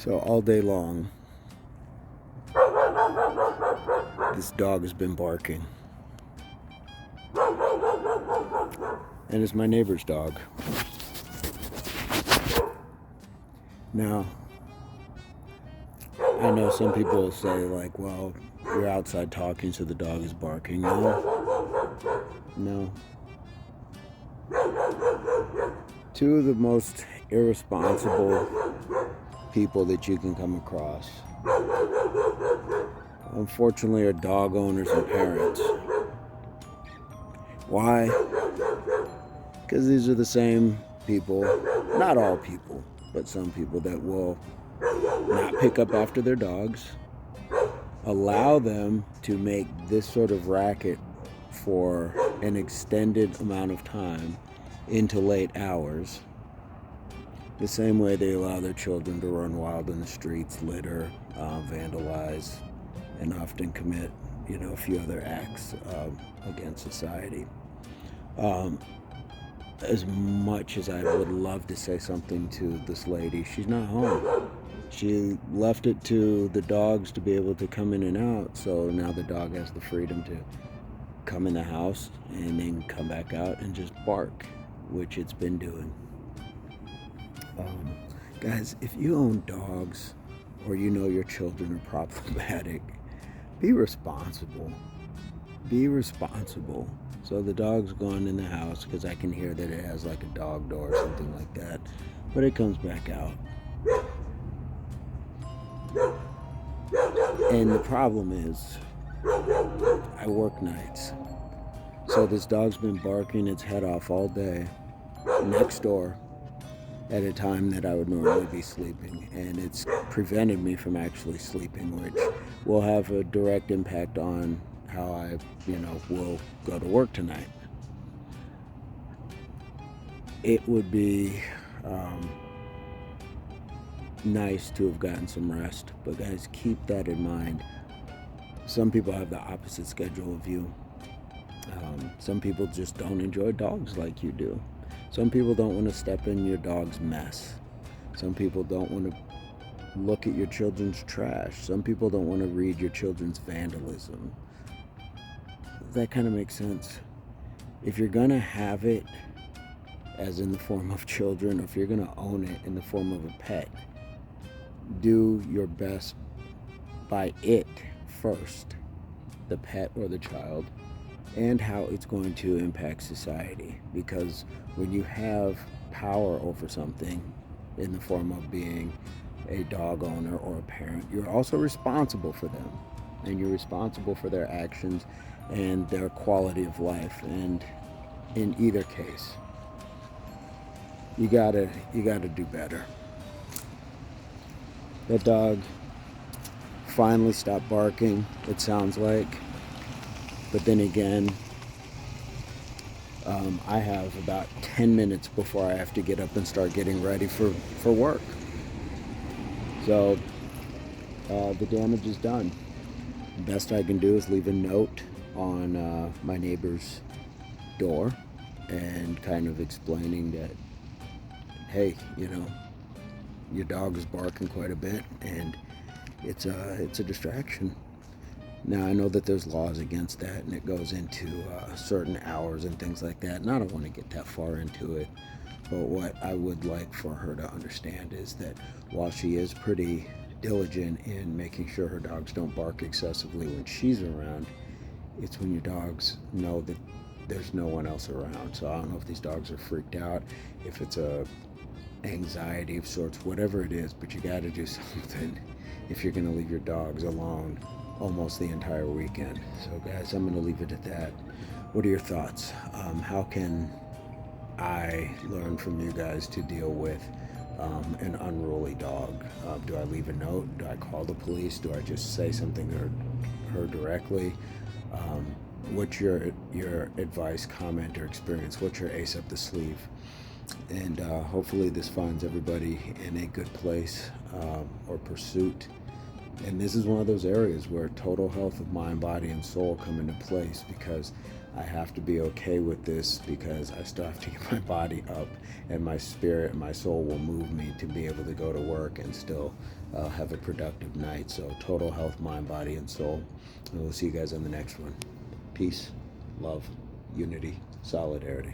So all day long, this dog has been barking. And it's my neighbor's dog. Now, I know some people will say, like, well, you're outside talking, so the dog is barking. No. Two of the most irresponsible people that you can come across, unfortunately, are dog owners and parents. Why? Because these are the same people, not all people, but some people that will not pick up after their dogs, allow them to make this sort of racket for an extended amount of time into late hours, the same way they allow their children to run wild in the streets, litter, vandalize, and often commit, a few other acts against society. As much as I would love to say something to this lady, she's not home. She left it to the dogs to be able to come in and out, so now the dog has the freedom to come in the house and then come back out and just bark, which it's been doing. Guys, if you own dogs or you know your children are problematic, be responsible. Be responsible. So the dog's gone in the house because I can hear that it has like a dog door or something like that, but it comes back out. And the problem is, I work nights. So this dog's been barking its head off all day next door at a time that I would normally be sleeping. And it's prevented me from actually sleeping, which will have a direct impact on how I, will go to work tonight. It would be nice to have gotten some rest, but guys, keep that in mind. Some people have the opposite schedule of you. Some people just don't enjoy dogs like you do. Some people don't want to step in your dog's mess. Some people don't want to look at your children's trash. Some people don't want to read your children's vandalism. That kind of makes sense. If you're going to have it as in the form of children, or if you're going to own it in the form of a pet, do your best by it first, the pet or the child, and how it's going to impact society. Because when you have power over something in the form of being a dog owner or a parent, you're also responsible for them, and you're responsible for their actions and their quality of life. And in either case, you gotta do better. That dog finally stopped barking, it sounds like. But then again, I have about 10 minutes before I have to get up and start getting ready for work. So the damage is done. The best I can do is leave a note on my neighbor's door and kind of explaining that, hey, your dog is barking quite a bit and it's a distraction. Now, I know that there's laws against that, and it goes into certain hours and things like that, and I don't want to get that far into it. But what I would like for her to understand is that while she is pretty diligent in making sure her dogs don't bark excessively when she's around, it's when your dogs know that there's no one else around. So I don't know if these dogs are freaked out, if it's a anxiety of sorts, whatever it is, but you got to do something if you're going to leave your dogs alone almost the entire weekend. So guys, I'm going to leave it at that. What are your thoughts? How can I learn from you guys to deal with an unruly dog? Do I leave a note? Do I call the police? Do I just say something to her directly? What's your advice, comment, or experience? What's your ace up the sleeve? And hopefully this finds everybody in a good place or pursuit. And this is one of those areas where total health of mind, body, and soul come into place, because I have to be okay with this because I still have to get my body up, and my spirit and my soul will move me to be able to go to work and still have a productive night. So total health, mind, body, and soul. And we'll see you guys on the next one. Peace, love, unity, solidarity.